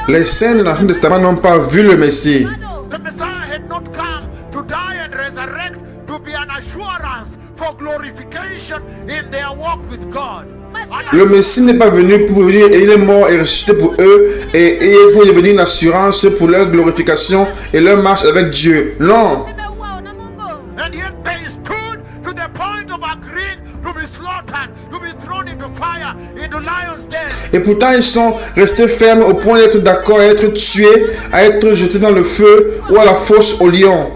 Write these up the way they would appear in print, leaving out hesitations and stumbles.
Les saints de l'Ancien Testament n'ont pas vu le Messie. Le Messie n'est pas venu pour venir et il est mort et ressuscité pour eux et pour devenir une assurance pour leur glorification et leur marche avec Dieu. Non. Et pourtant ils sont restés fermes au point d'être d'accord à être tués, à être jetés dans le feu ou à la fosse aux lions.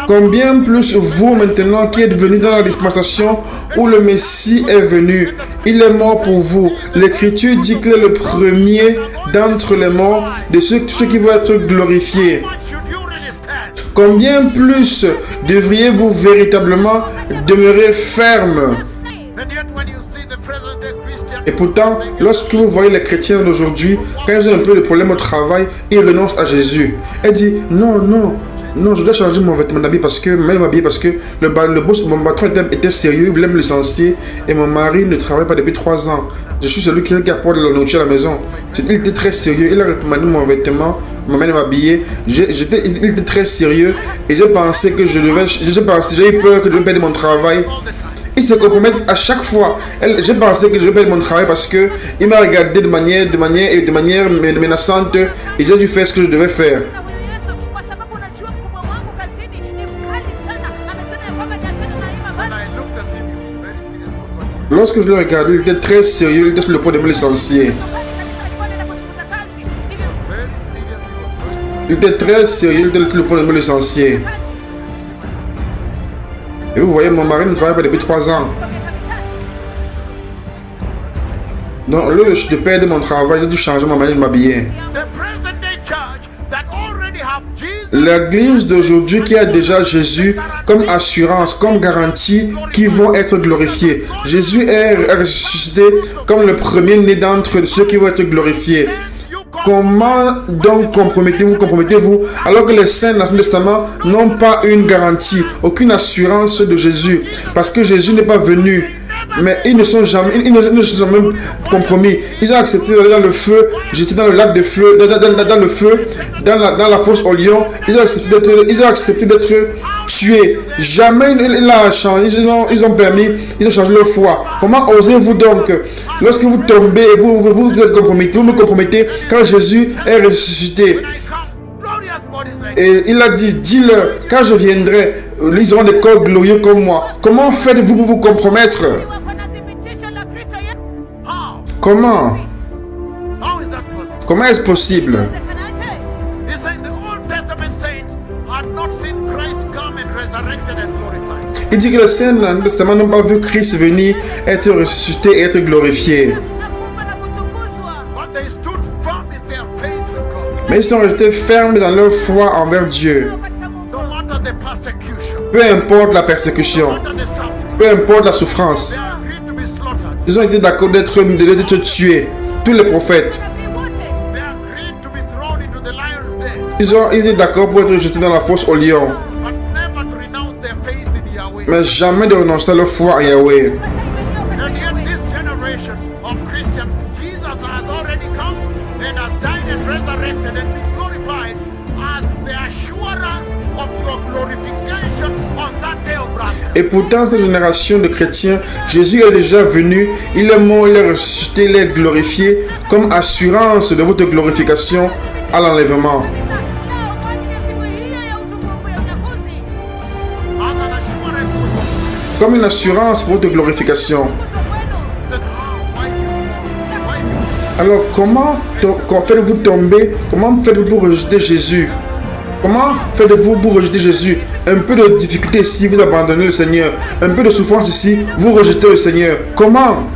Combien plus vous maintenant qui êtes venus dans la dispensation où le Messie est venu, il est mort pour vous. L'Écriture dit qu'il est le premier d'entre les morts de ceux qui vont être glorifiés. Combien plus devriez-vous véritablement demeurer ferme? Et pourtant, lorsque vous voyez les chrétiens d'aujourd'hui, quand ils ont un peu de problème au travail, ils renoncent à Jésus. Ils disent non, je dois changer mon vêtement d'habit parce que le boss, mon patron était sérieux, il voulait me licencier et mon mari ne travaille pas depuis 3 ans. Je suis celui qui apporte de la nourriture à la maison. Il était très sérieux, il a recommandé mon vêtement, m'a même m'habiller. Il était très sérieux et j'ai pensé que j'ai eu peur que je devais perdre mon travail. Il se compromet à chaque fois. J'ai pensé que je vais perdre mon travail parce que il m'a regardé de manière menaçante et j'ai dû faire ce que je devais faire. Lorsque je le regardais, il était très sérieux, il était sur le point de me licencier. Il était très sérieux, il était sur le point de me licencier. Et vous voyez, mon mari ne travaille pas depuis 3 ans. Donc, au lieu de perdre mon travail, j'ai dû changer ma manière de m'habiller. L'église d'aujourd'hui qui a déjà Jésus comme assurance, comme garantie qu'ils vont être glorifiés. Jésus est ressuscité comme le premier-né d'entre ceux qui vont être glorifiés. Comment donc compromettez-vous alors que les saints de l'Ancien Testament n'ont pas une garantie, aucune assurance de Jésus, parce que Jésus n'est pas venu. Mais ils ne sont jamais compromis. Ils ont accepté d'aller dans le feu, jeter dans le lac de feu, dans le feu, dans la fosse aux lions. Ils ont accepté d'être tués. Jamais il a changé. Ils ont changé leur foi. Comment osez-vous donc, lorsque vous tombez, vous êtes compromis, vous me compromettez quand Jésus est ressuscité? Et il a dit, dis-leur, quand je viendrai, ils auront des corps glorieux comme moi. Comment faites-vous pour vous compromettre? Comment est-ce possible? Il dit que les saints de l'Ancien Testament n'ont pas vu Christ venir, être ressuscité et être glorifié. Mais ils sont restés fermes dans leur foi envers Dieu. Peu importe la persécution, peu importe la souffrance, ils ont été d'accord d'être tués. Tous les prophètes, ils ont été d'accord pour être jetés dans la fosse aux lions, mais jamais de renoncer à leur foi à Yahweh. Et pourtant, cette génération de chrétiens, Jésus est déjà venu, il est mort, il est ressuscité, il est glorifié comme assurance de votre glorification à l'enlèvement. Comme une assurance pour votre glorification. Alors, comment faites-vous tomber? Comment faites-vous pour rejeter Jésus? Comment faites-vous pour rejeter Jésus? Un peu de difficulté ici, vous abandonnez le Seigneur. Un peu de souffrance ici, vous rejetez le Seigneur. Comment?